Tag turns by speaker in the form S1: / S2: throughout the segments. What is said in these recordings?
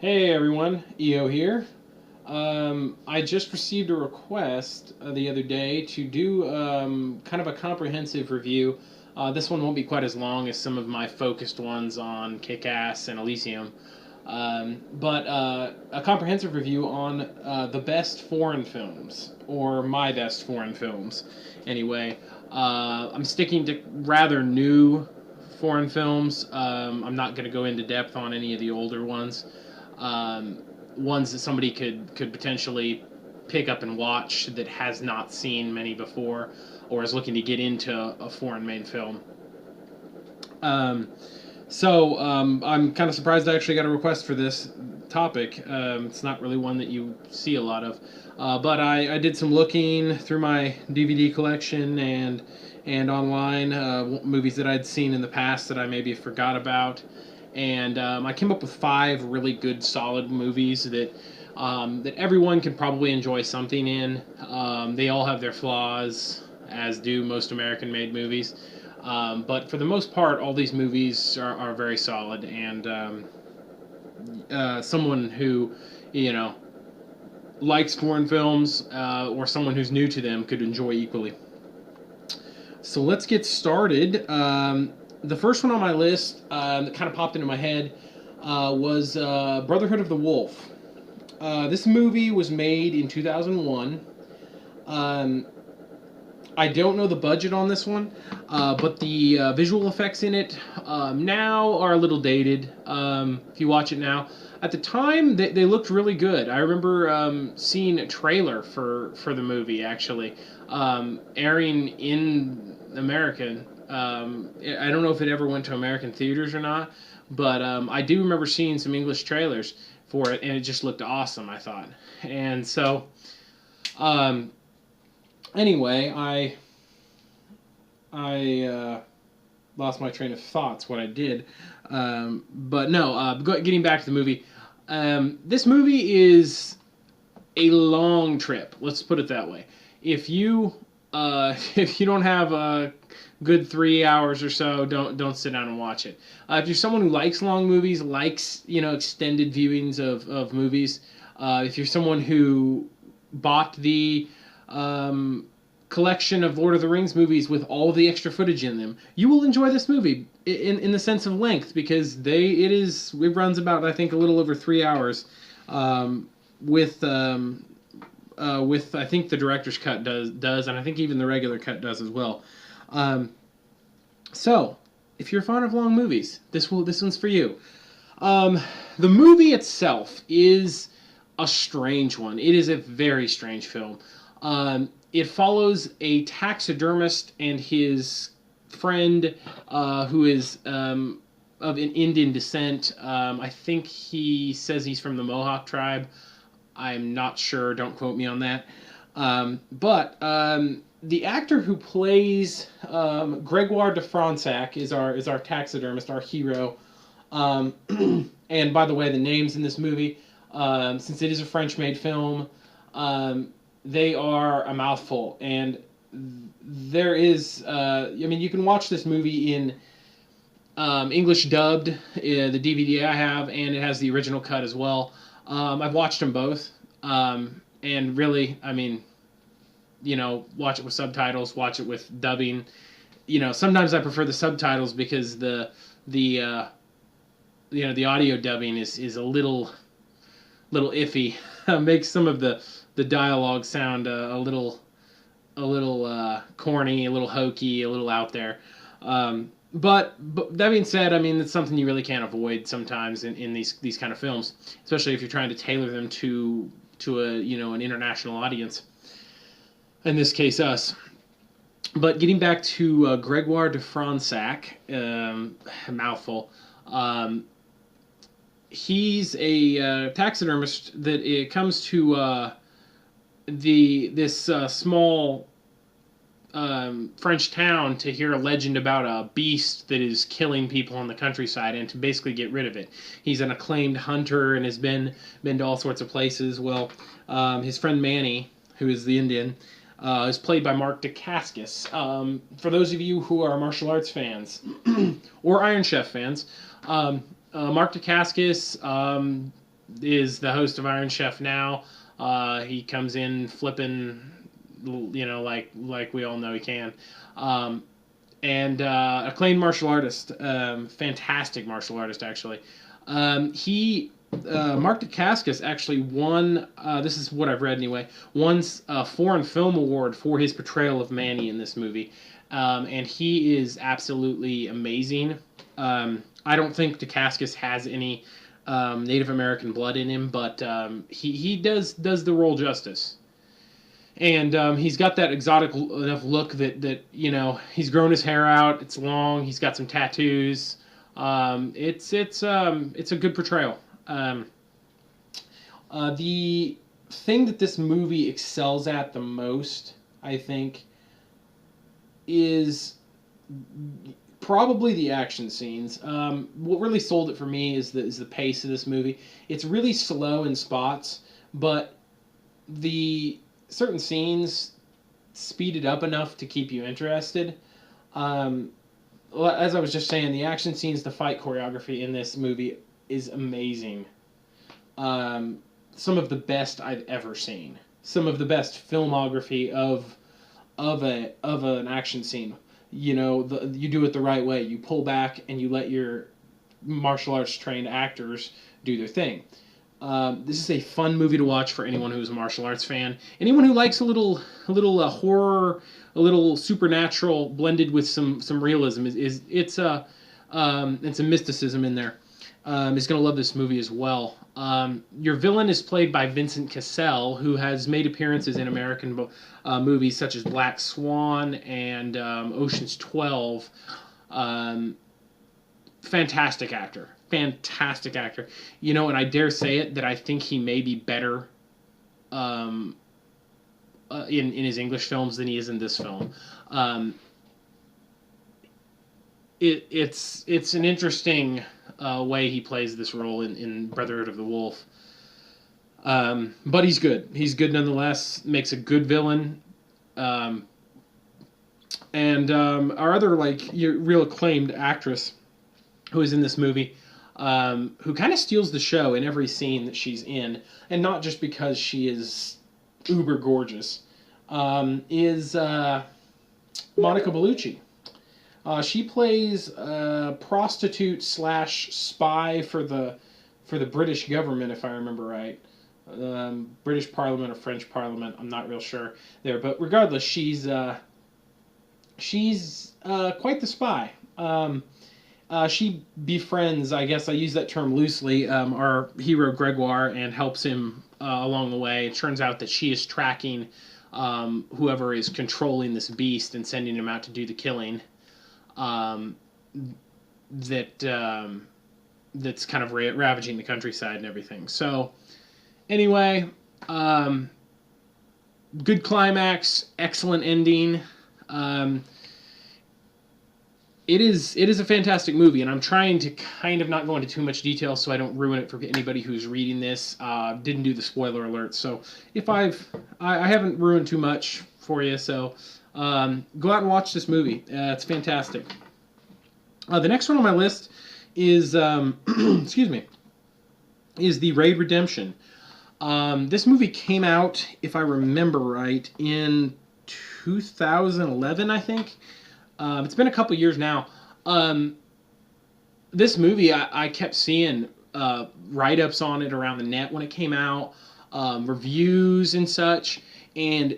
S1: Hey everyone, EO here. I just received a request the other day to do kind of a comprehensive review. This one won't be quite as long as some of my focused ones on Kick-Ass and Elysium, but a comprehensive review on the best foreign films, or my best foreign films, anyway. I'm sticking to rather new foreign films. I'm not going to go into depth on any of the older ones. Um, Ones that somebody could potentially pick up and watch that has not seen many before or is looking to get into a foreign made film. Um, I'm kind of surprised I actually got a request for this topic. It's not really one that you see a lot of. But I did some looking through my DVD collection and online movies that I'd seen in the past that I maybe forgot about, and I came up with five really good, solid movies that everyone can probably enjoy something in. They all have their flaws, as do most American-made movies. But for the most part, all these movies are very solid, and someone who, you know, likes foreign films or someone who's new to them could enjoy equally. So let's get started. The first one on my list that kind of popped into my head was Brotherhood of the Wolf. This movie was made in 2001. I don't know the budget on this one, but the visual effects in it now are a little dated. If you watch it now, at the time they looked really good. I remember seeing a trailer for the movie actually airing in America. I don't know if it ever went to American theaters or not, but I do remember seeing some English trailers for it, and it just looked awesome, I thought. And so, um, anyway, I lost my train of thoughts. What I did, but no. Getting back to the movie, this movie is a long trip. Let's put it that way. If you if you don't have a good 3 hours or so, don't sit down and watch it. If you're someone who likes long movies, likes extended viewings of movies, if you're someone who bought the collection of Lord of the Rings movies with all the extra footage in them, you will enjoy this movie in the sense of length, because it runs about, I think, a little over 3 hours, with I think the director's cut does, and I think even the regular cut does as well. So if you're fond of long movies, this one's for you. The movie itself is a strange one. It is a very strange film. It follows a taxidermist and his friend, who is of an Indian descent. I think he says he's from the Mohawk tribe. I'm not sure. Don't quote me on that. But the actor who plays Gregoire de Fronsac is our taxidermist, our hero. And by the way, the names in this movie, since it is a French-made film, they are a mouthful. And there is, you can watch this movie in English dubbed, the DVD I have, and it has the original cut as well. I've watched them both, and really, watch it with subtitles, watch it with dubbing. Sometimes I prefer the subtitles because the audio dubbing is a little iffy. Makes some of the dialogue sound a little corny, a little hokey, a little out there. But that being said, it's something you really can't avoid sometimes in these kind of films, especially if you're trying to tailor them to an international audience. In this case, us. But getting back to Gregoire de Fronsac, mouthful. He's a taxidermist that it comes to this small French town to hear a legend about a beast that is killing people in the countryside, and to basically get rid of it. He's an acclaimed hunter and has been to all sorts of places. Well, his friend Manny, who is the Indian, is played by Mark Dacascos. For those of you who are martial arts fans or Iron Chef fans, Mark Dacascos is the host of Iron Chef now. He comes in flipping, like we all know he can. Um, and acclaimed martial artist, fantastic martial artist actually. Mark Dacascos actually won. This is what I've read anyway. Won a foreign film award for his portrayal of Manny in this movie, and he is absolutely amazing. I don't think Dacascos has any Native American blood in him, but he does the role justice. And he's got that exotic enough look that he's grown his hair out. It's long. He's got some tattoos. It's a good portrayal. The thing that this movie excels at the most, I think, is probably the action scenes. What really sold it for me is the pace of this movie. It's really slow in spots, but the certain scenes speed it up enough to keep you interested. As I was just saying, the action scenes, the fight choreography in this movie is amazing. Some of the best I've ever seen. Some of the best filmography of an action scene. You do it the right way. You pull back and you let your martial arts trained actors do their thing. This is a fun movie to watch for anyone who's a martial arts fan. Anyone who likes a little horror, a little supernatural blended with some realism it's a mysticism in there. Is going to love this movie as well. Your villain is played by Vincent Cassel, who has made appearances in American movies such as Black Swan and Ocean's 12. Fantastic actor. Fantastic actor. And I dare say it that I think he may be better in his English films than he is in this film. It's an interesting way he plays this role in Brotherhood of the Wolf. But he's good. He's good nonetheless. Makes a good villain. And our other real acclaimed actress who is in this movie, who kind of steals the show in every scene that she's in, and not just because she is uber gorgeous, is Monica Bellucci. She plays a prostitute / spy for the British government, if I remember right. British Parliament or French Parliament, I'm not real sure there, but regardless, she's quite the spy. She befriends, I guess I use that term loosely, our hero Gregoire, and helps him along the way. It turns out that she is tracking whoever is controlling this beast and sending him out to do the killing. That's kind of ravaging the countryside and everything. So, anyway, good climax, excellent ending. It is a fantastic movie, and I'm trying to kind of not go into too much detail so I don't ruin it for anybody who's reading this. Didn't do the spoiler alert, so if I haven't ruined too much for you, so go out and watch this movie. It's fantastic. The next one on my list is excuse me, is The Raid Redemption. This movie came out, if I remember right, in 2011, I think. It's been a couple years now. This movie, I kept seeing write-ups on it around the net when it came out, reviews and such, and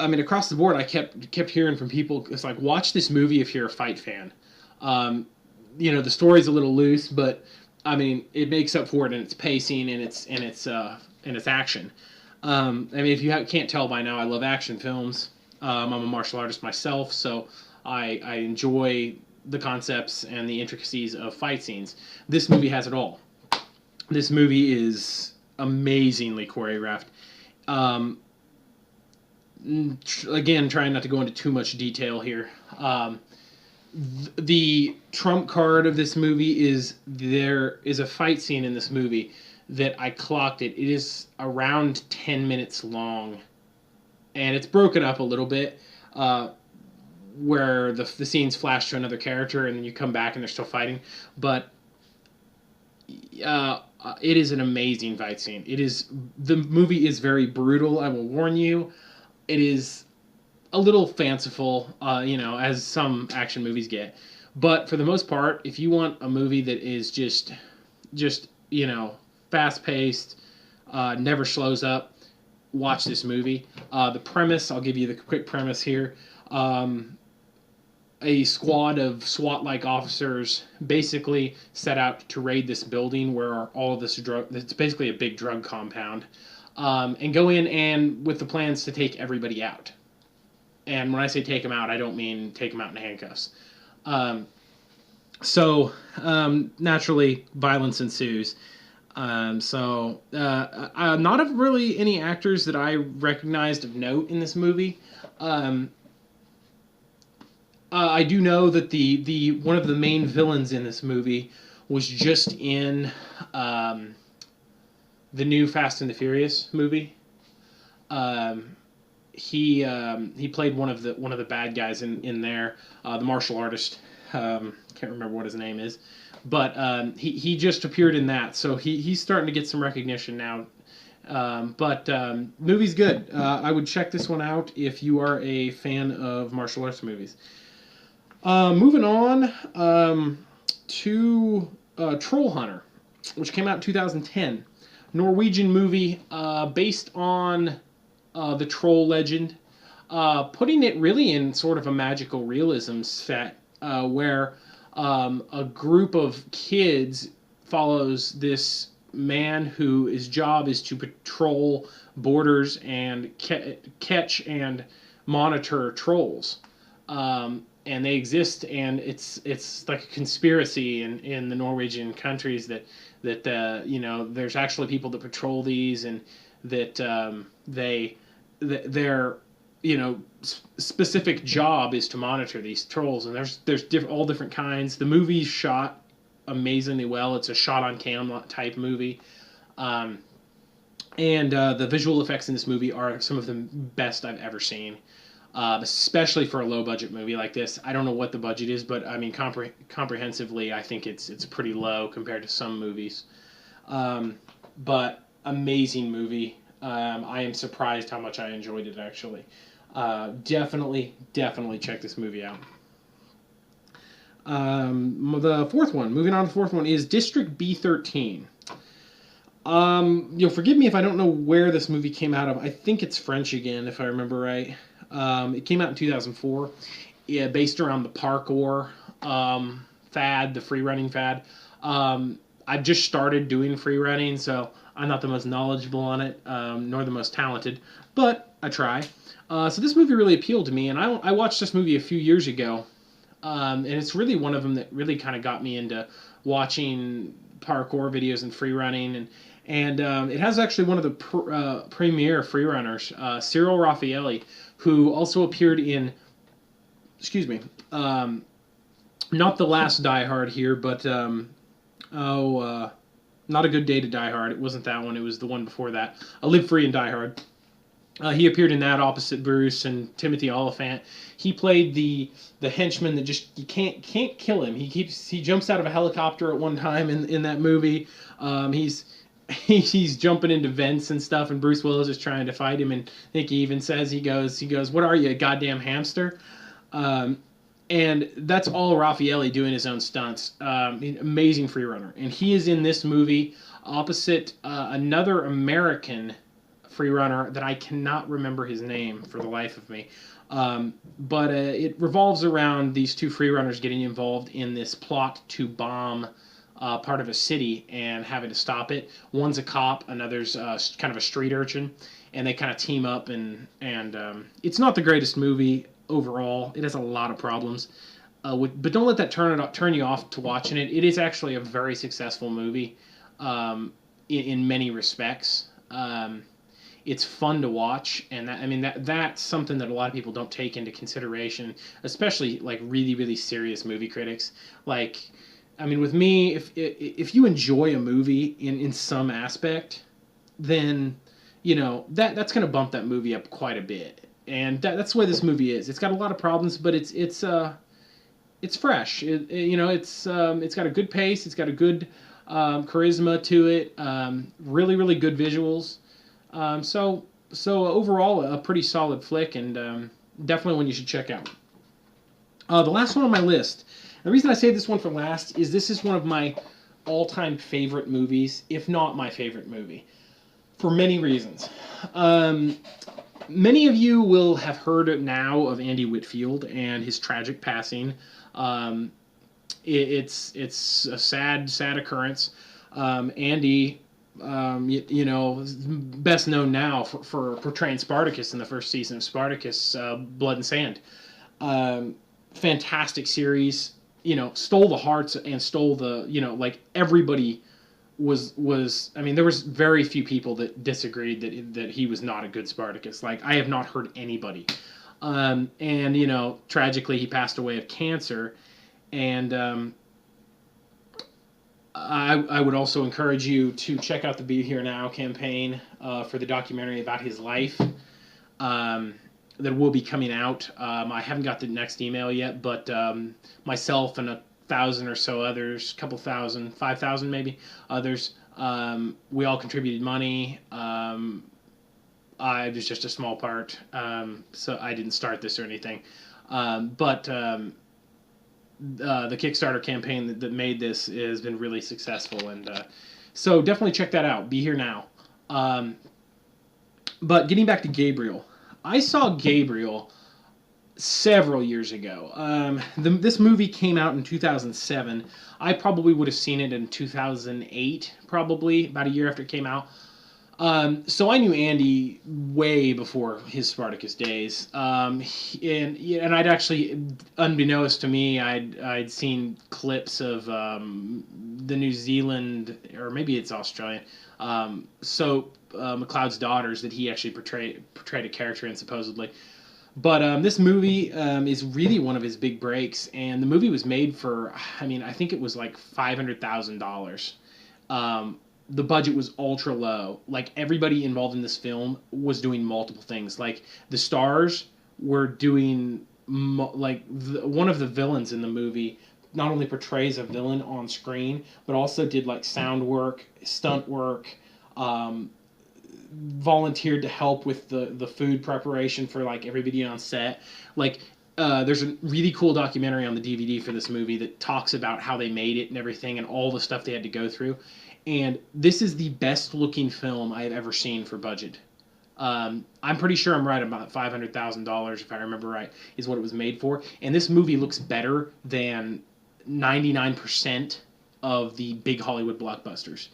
S1: I mean across the board, I kept hearing from people. It's like, watch this movie if you're a fight fan. The story's a little loose, but I mean it makes up for it in its pacing and its action. I mean, if you can't tell by now, I love action films. I'm a martial artist myself, so I enjoy the concepts and the intricacies of fight scenes. This movie has it all. This movie is amazingly choreographed. Again, trying not to go into too much detail here. The trump card of this movie is there is a fight scene in this movie that I clocked it. It is around 10 minutes long, and it's broken up a little bit. Where the scenes flash to another character and then you come back and they're still fighting. But it is an amazing fight scene. The movie is very brutal. I will warn you. It is a little fanciful, as some action movies get. But for the most part, if you want a movie that is just fast paced, never slows up, watch this movie. The premise, I'll give you the quick premise here. A squad of SWAT-like officers basically set out to raid this building where all of this drug. It's basically a big drug compound, and go in and with the plans to take everybody out. And when I say take them out, I don't mean take them out in handcuffs. Um, Naturally, violence ensues. Not of really any actors that I recognized of note in this movie. I do know that the one of the main villains in this movie was just in the new Fast and the Furious movie. He played one of the bad guys in there, the martial artist. Can't remember what his name is, but he just appeared in that, so he's starting to get some recognition now. Movie's good. I would check this one out if you are a fan of martial arts movies. Moving on to Troll Hunter, which came out in 2010. Norwegian movie based on the troll legend, putting it really in sort of a magical realism set where a group of kids follows this man whose job is to patrol borders and catch and monitor trolls. And they exist, and it's like a conspiracy in the Norwegian countries that there's actually people that patrol these, and that their specific job is to monitor these trolls, and there's all different kinds. The movie's shot amazingly well. It's a shot on camera type movie, and the visual effects in this movie are some of the best I've ever seen. Especially for a low budget movie like this. I don't know what the budget is, but I mean comprehensively, I think it's pretty low compared to some movies. But amazing movie. I am surprised how much I enjoyed it actually. Definitely check this movie out. The fourth one, moving on to the fourth one, is District B13. You'll forgive me if I don't know where this movie came out of. I think it's French again, if I remember right. It came out in 2004, based around the parkour fad, the free running fad. I've just started doing free running, so I'm not the most knowledgeable on it, nor the most talented, but I try. So this movie really appealed to me, and I watched this movie a few years ago, and it's really one of them that really kind of got me into watching parkour videos and free running, and it has actually one of the premier free runners, Cyril Raffaelli, who also appeared in, not the last Die Hard here, but Not a Good Day to Die Hard. It wasn't that one. It was the one before that. Live Free and Die Hard. He appeared in that opposite Bruce and Timothy Olyphant. He played the henchman that just you can't kill him. He jumps out of a helicopter at one time in that movie. He's jumping into vents and stuff, and Bruce Willis is trying to fight him, and I think he even says, he goes, "What are you, a goddamn hamster?" And that's all Raffaelli doing his own stunts. Amazing free runner, and he is in this movie opposite another American free runner that I cannot remember his name for the life of me. But it revolves around these two free runners getting involved in this plot to bomb part of a city and having to stop it. One's a cop, another's kind of a street urchin, and they kind of team up, and it's not the greatest movie overall. It has a lot of problems, but don't let that turn you off to watching it. It is actually a very successful movie in many respects. It's fun to watch, and that's something that a lot of people don't take into consideration, especially like really, really serious movie critics. With me, if you enjoy a movie in some aspect, then that's going to bump that movie up quite a bit, and that's the way this movie is. It's got a lot of problems, but it's fresh. It's got a good pace. It's got a good charisma to it. Really, really good visuals. So overall, a pretty solid flick, and definitely one you should check out. The last one on my list. The reason I say this one for last is this is one of my all-time favorite movies, if not my favorite movie, for many reasons. Many of you will have heard now of Andy Whitfield and his tragic passing. Um, it's a sad occurrence. Andy, best known now for portraying Spartacus in the first season of Spartacus, Blood and Sand. Um, Fantastic series. Stole the hearts and stole the like everybody was. I mean, there was very few people that disagreed that he was not a good Spartacus. Like I have not heard anybody. And tragically he passed away of cancer. And I would also encourage you to check out the Be Here Now campaign for the documentary about his life that will be coming out. I haven't got the next email yet, but myself and 1,000 or so others, couple thousand, 5,000 maybe, others, we all contributed money. I was just a small part, so I didn't start this or anything. But the Kickstarter campaign that made this has been really successful, and so definitely check that out. Be Here Now. But getting back to Gabriel, I saw Gabriel several years ago. This movie came out in 2007. I probably would have seen it in 2008, probably about a year after it came out. So I knew Andy way before his Spartacus days, and I'd actually, unbeknownst to me, I'd seen clips of the New Zealand, or maybe it's Australian, soap McLeod's Daughters that he actually portrayed a character in supposedly. But this movie is really one of his big breaks, and the movie was made for, I think it was like $500,000. The budget was ultra low. Like everybody involved in this film was doing multiple things. Like the stars were doing one of the villains in the movie not only portrays a villain on screen, but also did like sound work, stunt work, volunteered to help with the food preparation for like everybody on set. Like there's a really cool documentary on the DVD for this movie that talks about how they made it and everything and all the stuff they had to go through. And this is the best looking film I have ever seen for budget. I'm pretty sure I'm right about $500,000, if I remember right, is what it was made for. And this movie looks better than 99% of the big Hollywood blockbusters.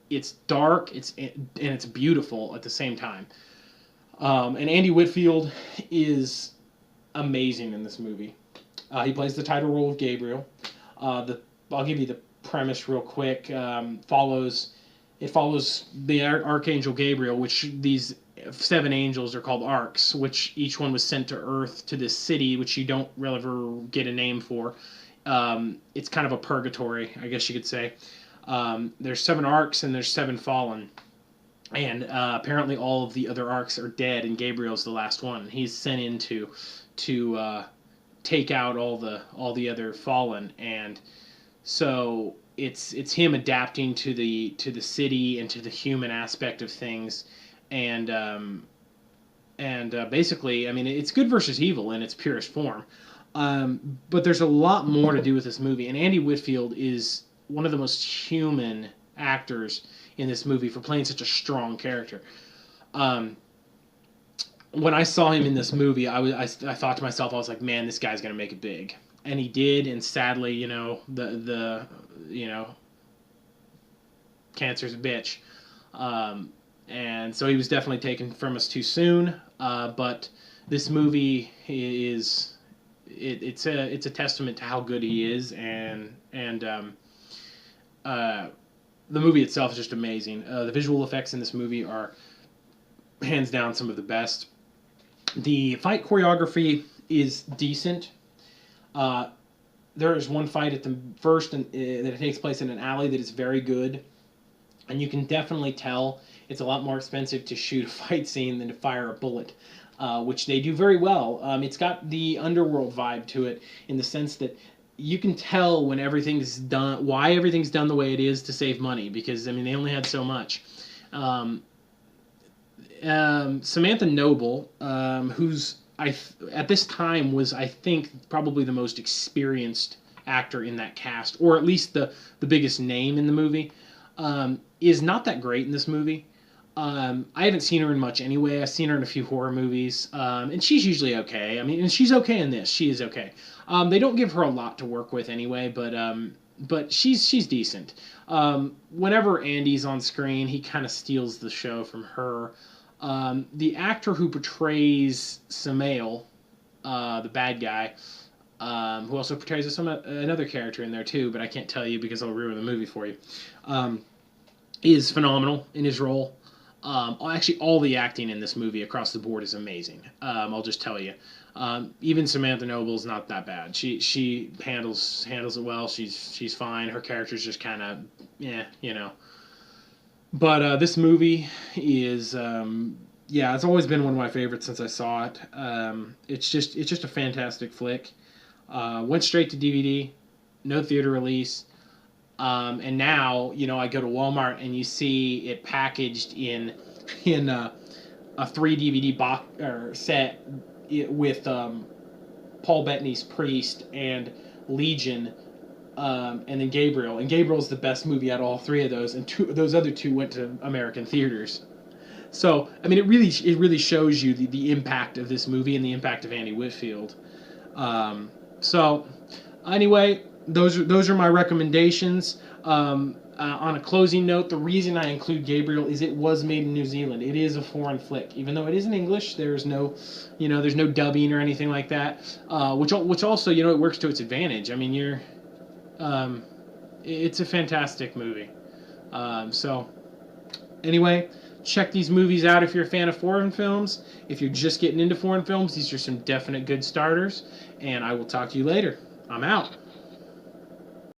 S1: It's dark, and it's beautiful at the same time. And Andy Whitfield is amazing in this movie. He plays the title role of Gabriel. I'll give you the premise real quick. It follows the Archangel Gabriel, which these 7 angels are called arcs, which each one was sent to Earth, to this city, which you don't really ever get a name for. It's kind of a purgatory, I guess you could say. There's 7 arcs and there's 7 fallen, and apparently all of the other arcs are dead, and Gabriel's the last one. He's sent in to take out all the other fallen, and so it's him adapting to the city and to the human aspect of things, and basically, it's good versus evil in its purest form. But there's a lot more to do with this movie, and Andy Whitfield is one of the most human actors in this movie for playing such a strong character. When I saw him in this movie, I thought to myself, I was like, man, this guy's gonna make it big. And he did, and sadly, the cancer's a bitch. And so he was definitely taken from us too soon. But this movie it's a testament to how good he is, and the movie itself is just amazing. The visual effects in this movie are hands down some of the best. The fight choreography is decent. There is one fight at the first that takes place in an alley that is very good, and you can definitely tell it's a lot more expensive to shoot a fight scene than to fire a bullet, which they do very well. It's got the underworld vibe to it in the sense that you can tell when everything's done, why everything's done the way it is to save money, because I mean they only had so much. Um, Samantha Noble, who's at this time was, I think, probably the most experienced actor in that cast, or at least the biggest name in the movie, is not that great in this movie. I haven't seen her in much anyway. I've seen her in a few horror movies, and she's usually okay. I mean, and she's okay in this. She is okay. They don't give her a lot to work with anyway, but she's decent. Whenever Andy's on screen, he kind of steals the show from her. The actor who portrays Samael, the bad guy, who also portrays another character in there too, but I can't tell you because I'll ruin the movie for you, is phenomenal in his role. Actually, all the acting in this movie across the board is amazing. I'll just tell you. Even Samantha Noble's not that bad. She handles it well. She's fine. Her character's just kind of, yeah, you know. But this movie is, yeah, it's always been one of my favorites since I saw it. It's just a fantastic flick. Went straight to DVD, no theater release. And now, you know, I go to Walmart and you see it packaged in a 3 DVD box or set with Paul Bettany's Priest and Legion, and then Gabriel. And Gabriel's the best movie out of all three of those, and those other two went to American theaters. So, I mean, it really shows you the impact of this movie and the impact of Andy Whitfield. So, anyway, those are my recommendations. On a closing note, the reason I include Gabriel is it was made in New Zealand. It is a foreign flick, even though it is in English. There's no dubbing or anything like that. Which also, you know, it works to its advantage. I mean, it's a fantastic movie. So, anyway, check these movies out if you're a fan of foreign films. If you're just getting into foreign films, these are some definite good starters. And I will talk to you later. I'm out.